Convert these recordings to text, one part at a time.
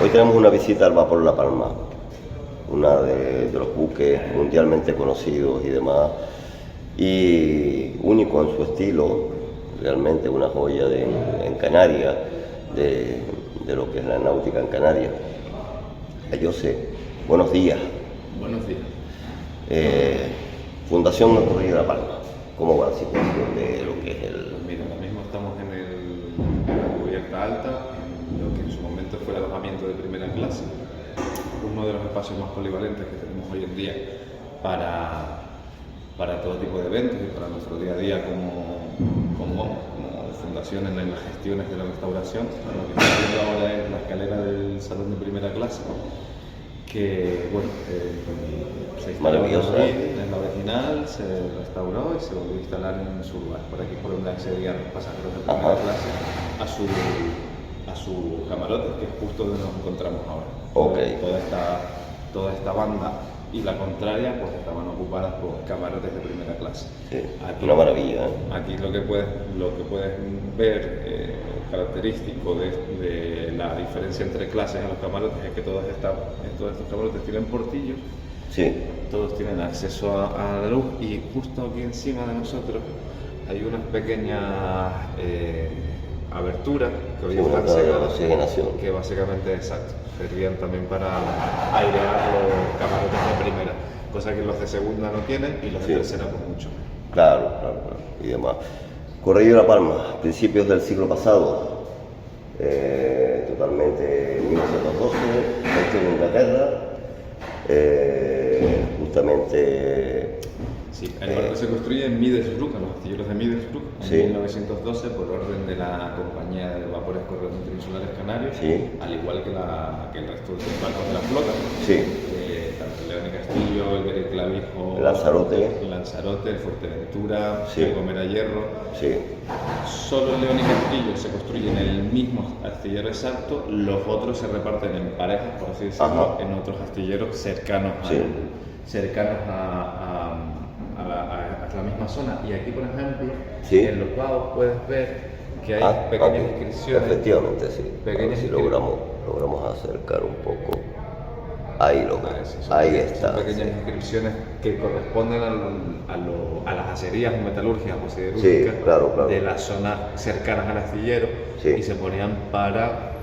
Hoy tenemos una visita al vapor La Palma, una de los buques mundialmente conocidos y demás, y único en su estilo, realmente una joya en Canarias, de lo que es la náutica en Canarias. José, buenos días. Buenos días. Fundación El Correo de La Palma, ¿cómo va la situación de lo que es el...? Pues mira, ahora mismo estamos en la cubierta alta, en lo que en su momento fue el alojamiento de primera clase, uno de los espacios más polivalentes que tenemos hoy en día para todo tipo de eventos y para nuestro día a día como fundación en las gestiones de la restauración. Lo que estamos viendo ahora es la escalera del salón de primera clase, que bueno, se instaló aquí en la vecinal, se restauró y se volvió a instalar en su lugar. Por aquí por donde accedían los pasajeros de primera clase a su camarote, que es justo donde nos encontramos ahora. Okay. Toda esta banda y la contraria pues estaban ocupadas por camarotes de primera clase. Sí, aquí, una maravilla. Aquí lo que puedes ver característico de la diferencia entre clases en los camarotes es que todos estos camarotes tienen portillos. Sí. Todos tienen acceso a la luz y justo aquí encima de nosotros hay unas pequeñas aberturas que hoy están cegadas, que básicamente, exacto, servían también para airear los camarotes de primera, cosa que los de segunda no tienen y los de tercera pues mucho. Claro, y demás. Correo de La Palma, principios del siglo pasado, totalmente 1912, hecho en Inglaterra, justamente... Sí, el barco se construye en Middlesbrough, en los astilleros de Middlesbrough, en 1912, por orden de la Compañía de Vapores Correos Interinsulares Canarios, al igual que el resto de los barcos de la flota. Tanto el León y Castillo, el Beret Clavijo, el Lanzarote, el Fuerteventura, el Gomera Hierro. Solo el León y Castillo se construye en el mismo astillero exacto, los otros se reparten en parejas, por así decirlo, en otros astilleros cercanos a la misma zona. Y aquí, por ejemplo, en los lados puedes ver que hay pequeñas inscripciones. Efectivamente, sí. Pequeñas logramos acercar un poco. Ahí está. Son pequeñas inscripciones que corresponden a las acerías metalúrgicas o siderúrgicas de las zonas cercanas al astillero y se ponían para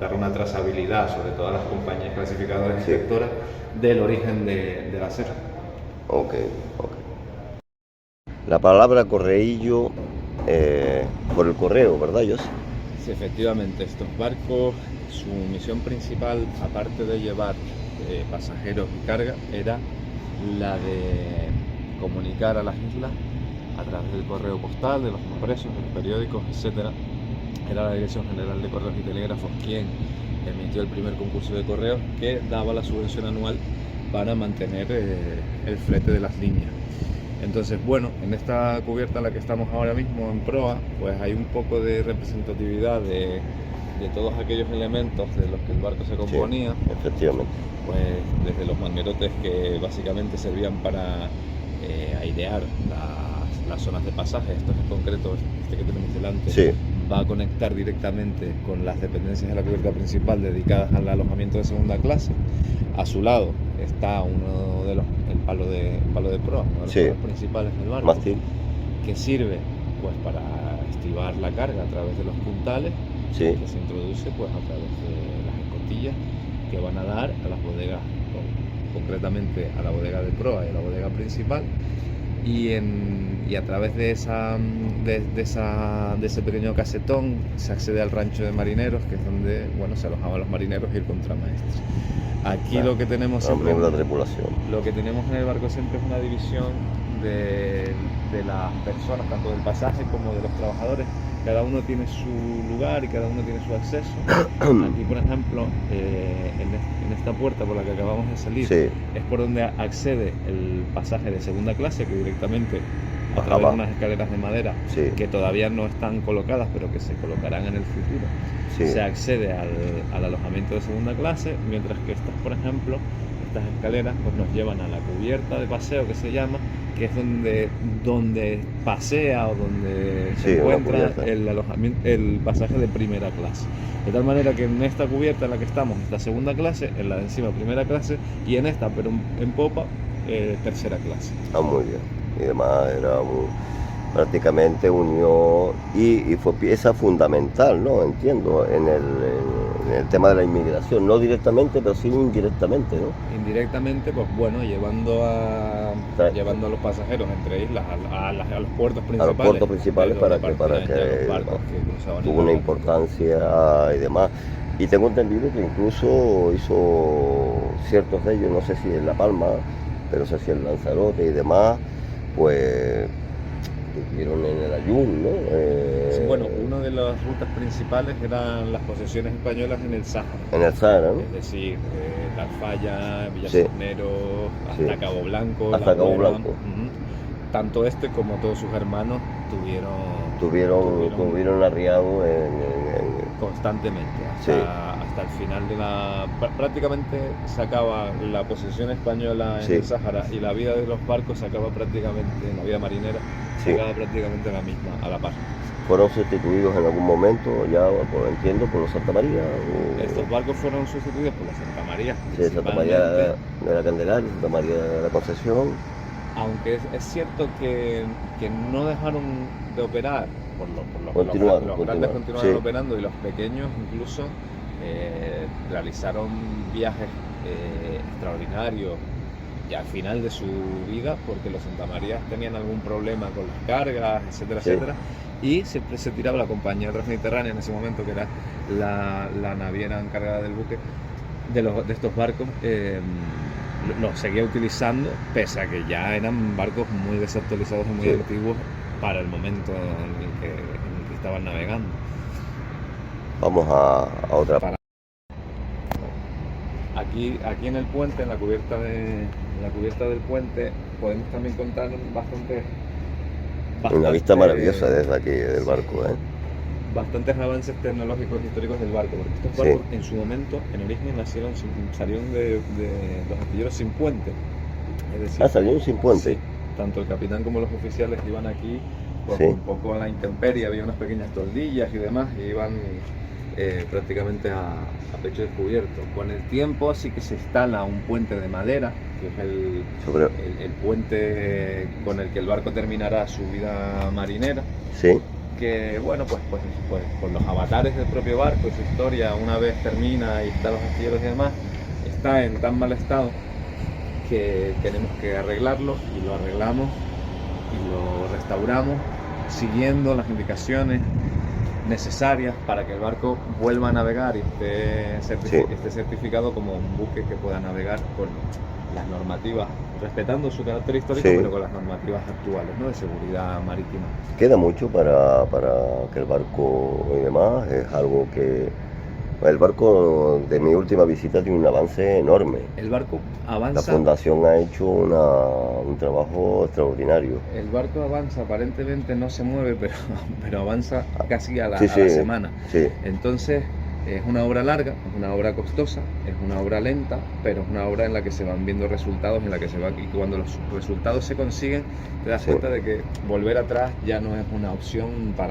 dar una trazabilidad sobre todas las compañías clasificadoras y inspectoras del origen del acero. Ok. La palabra correillo por el correo, ¿verdad, José? Sí, efectivamente, estos barcos, su misión principal, aparte de llevar pasajeros y carga, era la de comunicar a las islas a través del correo postal, de los impresos, de los periódicos, etc. Era la Dirección General de Correos y Telégrafos quien emitió el primer concurso de correos que daba la subvención anual para mantener el flete de las líneas. Entonces, bueno, en esta cubierta en la que estamos ahora mismo en proa, pues hay un poco de representatividad de todos aquellos elementos de los que el barco se componía. Efectivamente. Pues desde los manguerotes que básicamente servían para airear las zonas de pasaje, estos en concreto, este que tenemos delante, va a conectar directamente con las dependencias de la cubierta principal dedicadas al alojamiento de segunda clase. A su lado está el palo de proa, uno de los palos principales del barco, que sirve pues para estribar la carga a través de los puntales, que se introduce pues a través de las escotillas que van a dar a las bodegas, concretamente a la bodega de proa y a la bodega principal, y a través de ese pequeño casetón se accede al rancho de marineros, que es donde se alojaban los marineros y el contramaestre. Aquí lo que tenemos siempre en el barco siempre es una división de las personas, tanto del pasaje como de los trabajadores. Cada uno tiene su lugar y cada uno tiene su acceso. Aquí, por ejemplo, en esta puerta por la que acabamos de salir, es por donde accede el pasaje de segunda clase, que directamente a través de unas escaleras de madera que todavía no están colocadas, pero que se colocarán en el futuro, se accede al alojamiento de segunda clase, mientras que estas, por ejemplo, estas escaleras pues nos llevan a la cubierta de paseo, que se llama, que es donde pasea o donde se encuentra el alojamiento, el pasaje de primera clase. De tal manera que en esta cubierta en la que estamos, esta segunda clase, en la de encima primera clase, y en esta, pero en popa, tercera clase. Ah, muy bien. Y además prácticamente unió y fue pieza fundamental, ¿no? Entiendo, en el tema de la inmigración, no directamente, pero sí indirectamente, ¿no? Indirectamente, pues bueno, llevando a los pasajeros entre islas a los puertos principales. A los puertos principales para que tuvo una importancia y demás. Y tengo entendido que incluso hizo ciertos de ellos, no sé si en La Palma, pero sé si en Lanzarote y demás, pues estuvieron en el Ayun, ¿no? Sí, bueno, una de las rutas principales eran las posesiones españolas en el Sáhara. En el Sáhara, ¿no? Es decir, Tarfaya, Villa Cisneros, hasta Cabo Blanco. Hasta Cabo Blanco. Tanto este como todos sus hermanos tuvieron arriado constantemente hasta el final de prácticamente se acaba la posesión española en el Sáhara, y la vida de los barcos se acaba prácticamente, la vida marinera se acaba prácticamente a la par. ¿Fueron sustituidos en algún momento, ya entiendo, por los Santa María? Estos barcos fueron sustituidos por la Santa María. Sí, Santa María de la Candelaria, Santa María de la Concepción. Aunque es cierto que no dejaron de operar, los grandes continuaron operando, y los pequeños incluso realizaron viajes extraordinarios ya al final de su vida, porque los Santa María tenían algún problema con las cargas, etcétera, etcétera, y siempre se tiraba la compañía Transmediterránea en ese momento, que era la naviera encargada del buque, de estos barcos, los seguía utilizando, pese a que ya eran barcos muy desactualizados y muy antiguos para el momento en el que estaban navegando. Vamos a otra. Aquí en el puente, en la cubierta del puente, podemos también contar bastante una vista maravillosa desde aquí del barco, bastantes avances tecnológicos e históricos del barco, porque estos barcos en su momento, en origen, salieron de los astilleros sin puente. Es decir, salieron sin puente. Sí, tanto el capitán como los oficiales iban aquí pues, un poco a la intemperie, había unas pequeñas toldillas y demás, y iban prácticamente a pecho descubierto. Con el tiempo sí que se instala un puente de madera, que es el puente con el que el barco terminará su vida marinera. Sí. Que bueno, pues con los avatares del propio barco y su historia, una vez termina y están los astilleros y demás, está en tan mal estado que tenemos que arreglarlo, y lo arreglamos y lo restauramos siguiendo las indicaciones necesarias para que el barco vuelva a navegar y esté certificado como un buque que pueda navegar con las normativas, respetando su carácter histórico, pero con las normativas actuales, ¿no?, de seguridad marítima. Queda mucho para que el barco y demás, es algo que... El barco de mi última visita tiene un avance enorme. El barco avanza... La fundación ha hecho un trabajo extraordinario. El barco avanza, aparentemente no se mueve, pero avanza casi a la semana. Sí. Entonces, es una obra larga, es una obra costosa, es una obra lenta, pero es una obra en la que se van viendo resultados, y cuando los resultados se consiguen, te das cuenta de que volver atrás ya no es una opción para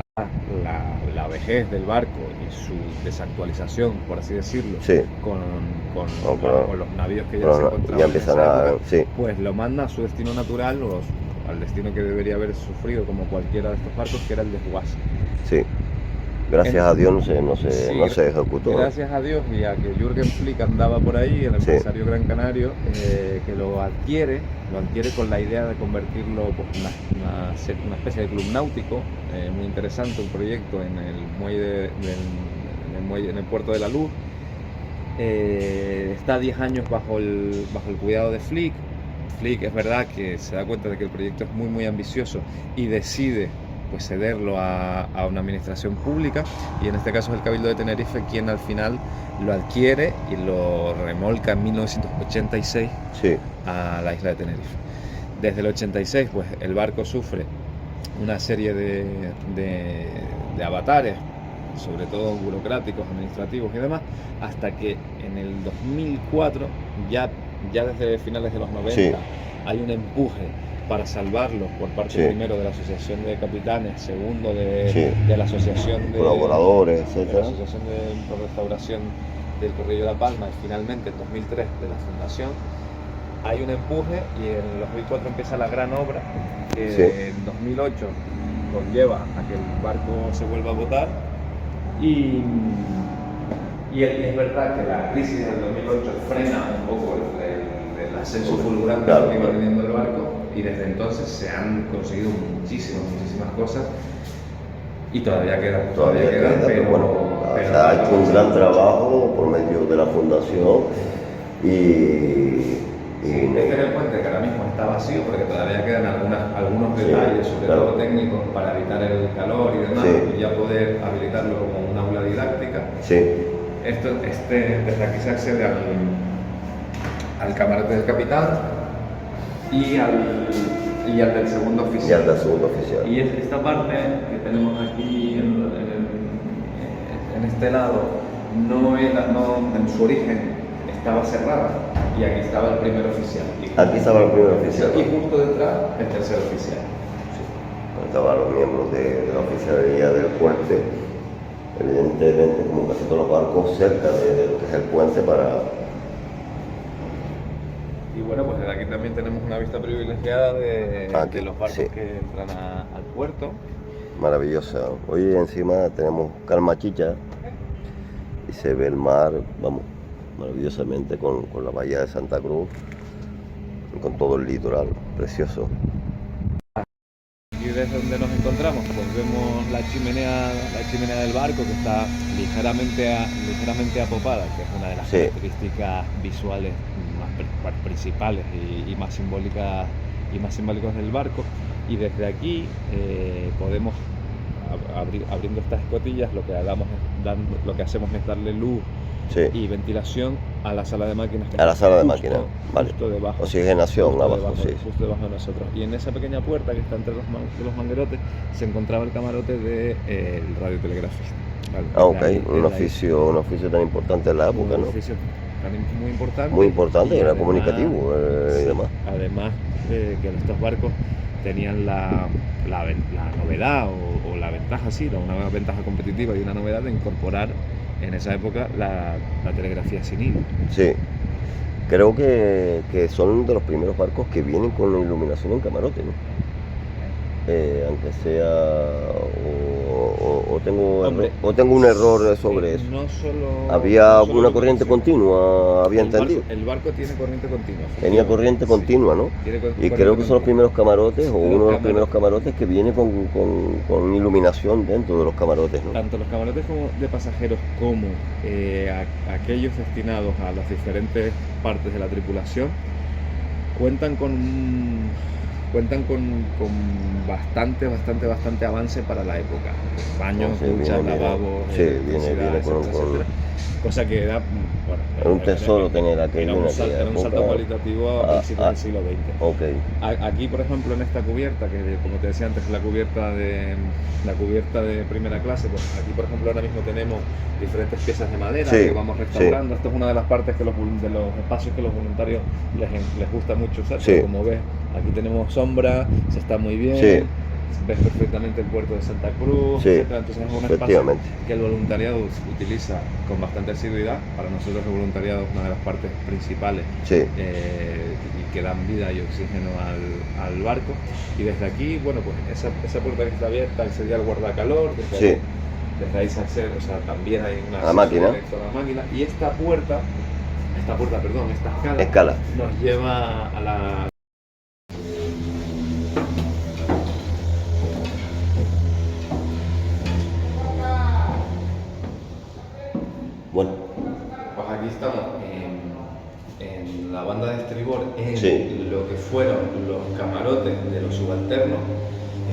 la vejez del barco y su desactualización, por así decirlo, con los navíos que ya se encontraban pues lo manda a su destino natural, o al destino que debería haber sufrido como cualquiera de estos barcos, que era el desguace. Sí. Gracias a Dios no se ejecutó. Gracias a Dios, y a que Jürgen Flick andaba por ahí, el empresario gran canario, que lo adquiere con la idea de convertirlo en una especie de club náutico, muy interesante, un proyecto en el muelle en el puerto de la Luz. Está 10 años bajo el cuidado de Flick. Flick, es verdad que se da cuenta de que el proyecto es muy muy ambicioso y decide pues cederlo a una administración pública, y en este caso es el Cabildo de Tenerife quien al final lo adquiere y lo remolca en 1986 a la isla de Tenerife. Desde el 86 pues el barco sufre una serie de avatares, sobre todo burocráticos, administrativos y demás, hasta que en el 2004 ya ya desde finales de los 90 Sí. hay un empuje para salvarlos por parte Sí. primero de la Asociación de Capitanes, segundo Sí. de la Asociación de Colaboradores, de la etcétera. Asociación de Restauración del Corrillo de La Palma, y finalmente en 2003 de la Fundación. Hay un empuje y en 2004 empieza la gran obra que Sí. en 2008 conlleva a que el barco se vuelva a botar y es verdad que la crisis del 2008 frena un poco el ascenso fulgurante Claro, que iba claro. teniendo el barco, y desde entonces se han conseguido muchísimas cosas y todavía quedan, Pero bueno, pero se ha hecho un gran trabajo por medio de la fundación y este es el puente que ahora mismo está vacío porque todavía quedan algunos Sí, detalles, sobre claro. todo técnicos, para evitar el calor y demás, Sí. y ya poder habilitarlo como un aula didáctica. sí, Desde aquí se accede al camarote del capitán y al del segundo oficial. ya es la segunda oficial. Y esta parte que tenemos aquí en este lado no en su origen estaba cerrada, y aquí estaba el primer oficial. Aquí estaba el primer oficial, Y ¿no? justo detrás el tercer oficial. Estaban los miembros de la oficialía del puente, evidentemente como casi todos los barcos cerca de lo que es el puente para... Y bueno, pues desde aquí también tenemos una vista privilegiada Aquí, de los barcos sí. que entran al puerto. Maravillosa. Hoy encima tenemos calma chicha y se ve el mar, vamos, maravillosamente con la bahía de Santa Cruz y con todo el litoral, precioso. Y desde donde nos encontramos, pues vemos la chimenea del barco, que está ligeramente apopada, que es una de las Sí. características visuales más principales y más simbólicas del barco. Y desde aquí podemos, abriendo estas escotillas, lo que hacemos es darle luz Sí. y ventilación a la sala de máquinas. A la sala de máquinas, vale. Justo debajo. Oxigenación Justo abajo, sí. Justo debajo de nosotros. Y en esa pequeña puerta que está entre los manguerotes se encontraba el camarote del radiotelegrafista. Vale, Ah, ok, desde ahí- un oficio tan importante en la época, un ¿no? oficio muy importante. Muy importante, y era además- comunicativo y sí, demás. Además que estos barcos tenían la novedad o la ventaja, sí, una ventaja competitiva y una novedad de incorporar en esa época la telegrafía sin hilo. Sí. Creo que son de los primeros barcos que vienen con iluminación en camarote, ¿no? Aunque sea Hombre, o tengo un error sobre eso. No solo, Había no solo una corriente iluminación. continua, había entendido. El barco tiene corriente continua. Tenía corriente Sí, continua, ¿no? tiene Y corriente creo que son los continua. primeros camarotes, o uno de los camarotes. primeros camarotes que viene con iluminación dentro de los camarotes, ¿no? Tanto los camarotes como de pasajeros como aquellos destinados a las diferentes partes de la tripulación cuentan con bastante avance para la época. Baños, Sí, duchas, viene- lavabos, sí, electricidad, viene con- etcétera. Cosa que era, bueno, Era un tesoro tener era aquello en un aquella salto época. cualitativo a principios del siglo XX. Ok, Aquí, por ejemplo, en esta cubierta, que como te decía antes, es la cubierta de primera clase, pues aquí, por ejemplo, ahora mismo tenemos diferentes piezas de madera Sí, que vamos restaurando. Esto es una de las partes de los espacios que los voluntarios les gusta mucho usar. Sí. Pero como ves, aquí tenemos sombra, se está muy bien. Sí. Ves perfectamente el puerto de Santa Cruz, Sí, etcétera. Entonces es un espacio efectivamente. que el voluntariado utiliza con bastante asiduidad. Para nosotros el voluntariado es una de las partes principales sí. y que dan vida y oxígeno al barco. Y desde aquí, bueno, pues esa puerta que está abierta sería el guardacalor. Sí. Desde ahí se accede, o sea, también hay una La máquina. directo a la máquina. Y esta Escala. nos lleva a la... Bueno, Pues aquí estamos en la banda de estribor, en Sí. lo que fueron los camarotes de los subalternos,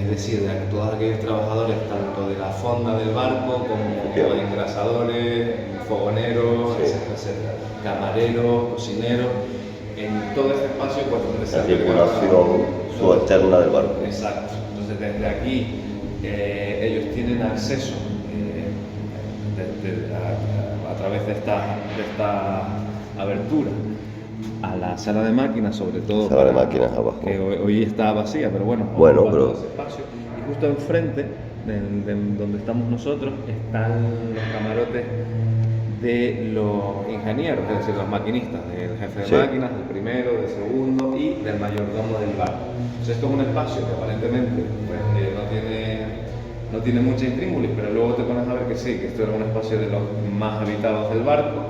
es decir, de todos aquellos trabajadores tanto de la fonda del barco como Efectivamente. engrasadores, fogoneros, Sí. etcétera, etcétera, camareros, cocineros, en todo este espacio pues donde se la albergaba- tripulación subalterna del barco. Exacto. Entonces desde aquí ellos tienen acceso a través de esta abertura a la sala de máquinas, sobre todo. Sala de máquinas abajo. Que hoy está vacía, pero bueno, pero... ese espacio. Y justo enfrente, de donde estamos nosotros, están los camarotes de los ingenieros, es decir, los maquinistas, del jefe de máquinas, del primero, del segundo y del mayordomo del barco. Entonces esto es un espacio que aparentemente pues, no tiene mucha intríngulis, pero luego te pones a ver que sí, que esto era un espacio de los más habitados del barco.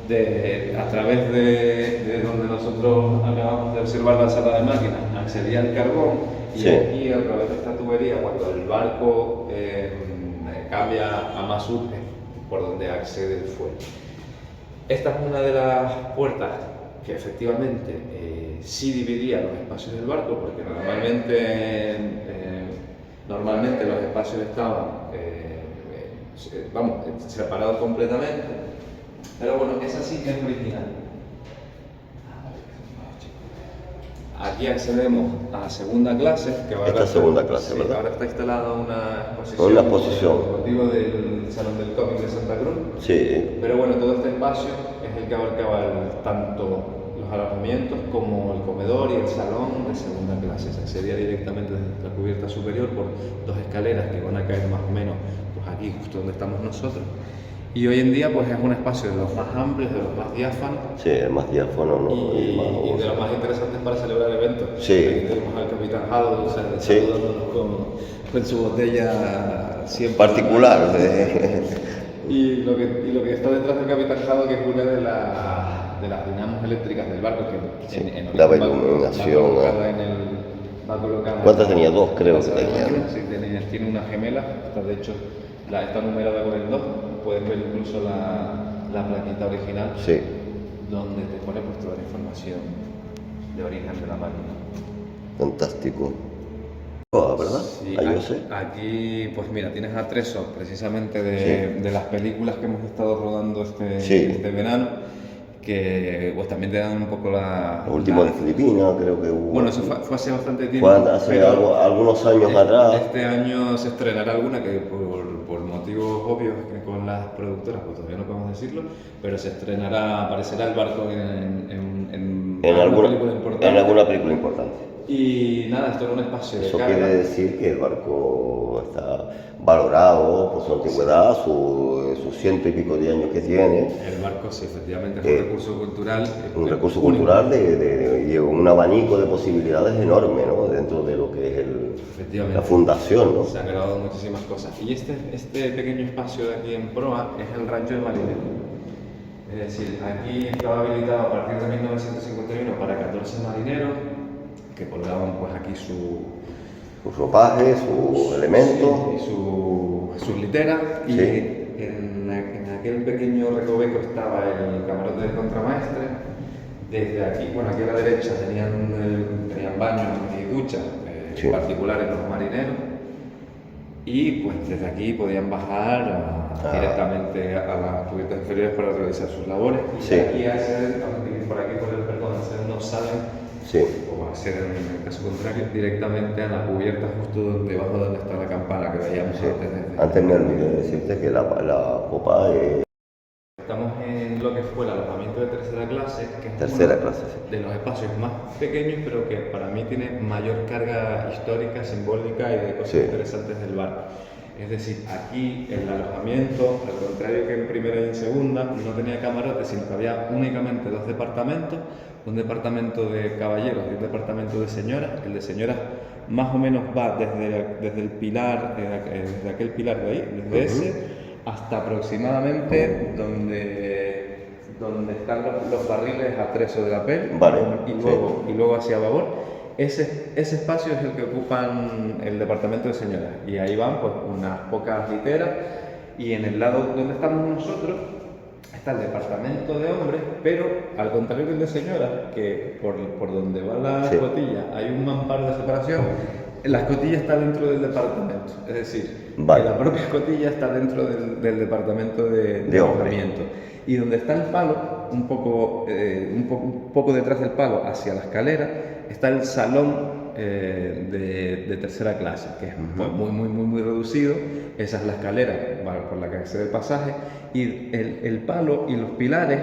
A través de donde nosotros acabamos de observar la sala de máquinas, accedía al carbón y aquí a través de esta tubería, cuando el barco cambia a mazut, por donde accede el fuel. Esta es una de las puertas que efectivamente sí dividía los espacios del barco, porque normalmente los espacios estaban separados completamente, pero bueno, esa sí que es original. Aquí accedemos a la segunda clase, que va esta segunda clase, sí, ¿verdad? Ahora está instalada una exposición. Una exposición. Con motivo del Salón del Cómic de Santa Cruz. Sí. Pero bueno, todo este espacio es el que abarcaba tanto los alojamientos como el comedor y el salón de segunda clase. Se accedía directamente desde la cubierta superior por dos escaleras que van a caer más o menos pues aquí, justo donde estamos nosotros. Y hoy en día pues es un espacio de los más amplios, de los más diáfanos. Sí, el más diáfano, ¿no? Y de los más interesantes para celebrar eventos. Sí. Aquí tenemos al Capitán Haddock, saludándonos con su botella siempre particular. Y lo que está detrás del Capitán Haddock es una de las dinamos eléctricas del barco que daba iluminación. Va colocada. ¿Cuántas tenía? Dos, creo que tenía. Sí, tiene una gemela, de hecho está numerada con el 2, puedes ver incluso la plaquita original, sí, donde te pone pues toda la información de origen de la máquina. Fantástico. ¿Verdad? Sí, ahí yo sé. Aquí, pues mira, tienes atrezo precisamente de las películas que hemos estado rodando este verano, que pues también te dan un poco Lo último de Filipinas, creo que hubo. Bueno, eso fue hace bastante tiempo. Fue hace algunos años atrás. Este año se estrenará alguna que por motivos obvios que con las productoras, pues todavía no podemos decirlo, pero aparecerá el barco en alguna película importante. Y nada, esto era un espacio de Eso carga. quiere decir que el barco está valorado por su antigüedad, sus 100 y pico de años que tiene. El barco, sí, efectivamente, es un recurso cultural. Un recurso cultural y un abanico de posibilidades enorme, ¿no? Dentro de lo que es la fundación, ¿no? Se han grabado muchísimas cosas. Y este pequeño espacio de aquí en proa es el rancho de marineros. Es decir, aquí estaba habilitado a partir de 1951 para 14 marineros que colgaban pues aquí sus ropajes, sus elementos y sus literas. Y en aquel pequeño recoveco estaba el camarote del contramaestre. Desde aquí, bueno, aquí a la derecha tenían baños y duchas particulares los marineros. Y pues desde aquí podían bajar directamente a las cubiertas inferiores para realizar sus labores. Y aquí acceden, por el perdón, no salen. O acceden, en el caso contrario, directamente a la cubierta justo debajo donde está la campana que veíamos antes. Antes me olvidé decirte que la popa Estamos en lo que fue el alojamiento de tercera clase, que es de los espacios más pequeños, pero que para mí tiene mayor carga histórica, simbólica y de cosas interesantes del barco. Es decir, aquí el alojamiento, al contrario que en primera y en segunda, no tenía camarotes, sino que había únicamente dos departamentos, un departamento de caballeros y un departamento de señoras. El de señoras más o menos va desde el pilar, desde aquel pilar de ahí, desde ese, hasta aproximadamente donde están los barriles a treso de la peli, y luego hacia babor. Ese espacio es el que ocupan el departamento de señoras, y ahí van pues unas pocas literas, y en el lado donde estamos nosotros está el departamento de hombres, pero al contrario que el de señoras, que por donde va la escotilla hay un mamparo de separación, la escotilla está dentro del departamento, es decir, que la propia escotilla está dentro del departamento de alojamiento. Y donde está el palo, un poco detrás del palo, hacia la escalera, está el salón de tercera clase, que es muy reducido. Esa es la escalera por la que accede el pasaje, y el palo y los pilares,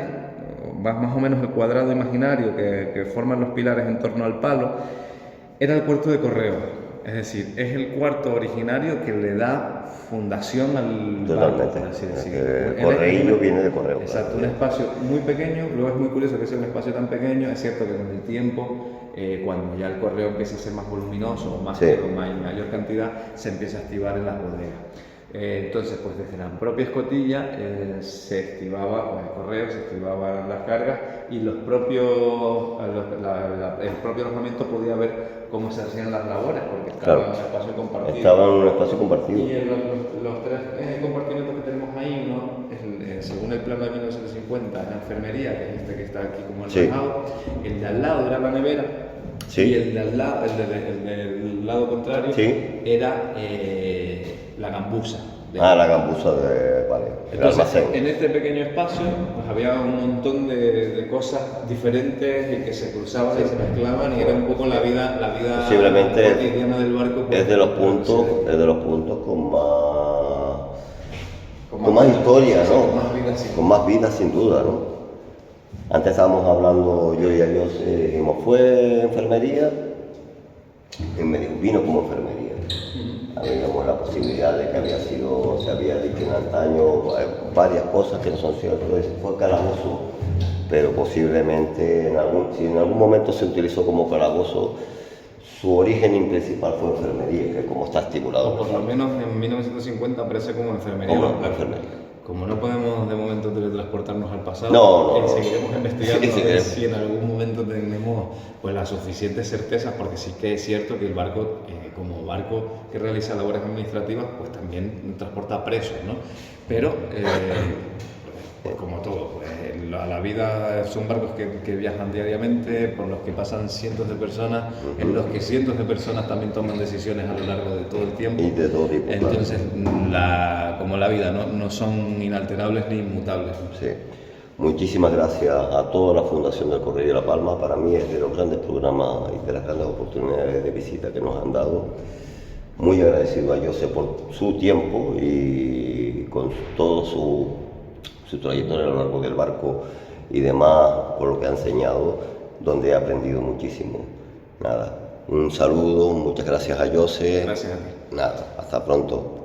más o menos el cuadrado imaginario que forman los pilares en torno al palo, era el cuarto de correo. Es decir, es el cuarto originario que le da fundación al Totalmente. barco, así decir. El correillo viene de correo. Exacto, un espacio muy pequeño. Luego es muy curioso que sea un espacio tan pequeño. Es cierto que con el tiempo, cuando ya el correo empieza a ser más voluminoso, con mayor cantidad, se empieza a activar en las bodegas. Entonces, pues desde la propia escotilla se activaba el correo, se activaban las cargas y el propio alojamiento podía ver cómo se hacían las labores, porque estaba en un espacio compartido. Estaba en un espacio compartido. Y los tres compartimentos que tenemos ahí, uno, según el plano de 1950, la enfermería, que es este que está aquí como enrejado, el de al lado era la nevera, y el del lado contrario era la gambusa. La gambusa el almacén. En este pequeño espacio pues, había un montón de cosas diferentes y que se cruzaban y se mezclaban, y era un poco la vida cotidiana del barco. Es de los puntos con más historia, ¿no? Con más vida, sin duda, ¿no? Antes estábamos hablando, yo y ellos, dijimos, ¿fue enfermería? Y me dijo, vino como enfermería. Habíamos la posibilidad de que se había dicho en antaño varias cosas que no son ciertas, fue calabozo, pero posiblemente si en algún momento se utilizó como calabozo, su origen principal fue enfermería, que es como está estipulado. O por lo menos en 1950 aparece como enfermería. Como no podemos de momento teletransportarnos al pasado, seguiremos investigando si en algún momento tenemos pues, las suficientes certezas, porque sí que es cierto que el barco, como barco que realiza labores administrativas, pues también transporta presos, ¿no? Pero, pues, como todo, pues, la vida son barcos que viajan diariamente, por los que pasan cientos de personas, en los que cientos de personas también toman decisiones a lo largo de todo el tiempo. Y de todo tipo. Entonces, como la vida, no son inalterables ni inmutables. Sí. Muchísimas gracias a toda la Fundación del Correio de La Palma. Para mí es de los grandes programas y de las grandes oportunidades de visita que nos han dado. Muy agradecido a José por su tiempo y con todo su trayectoria a lo largo del barco y demás, por lo que ha enseñado, donde he aprendido muchísimo. Nada, un saludo, muchas gracias a José. Gracias a ti. Nada, hasta pronto.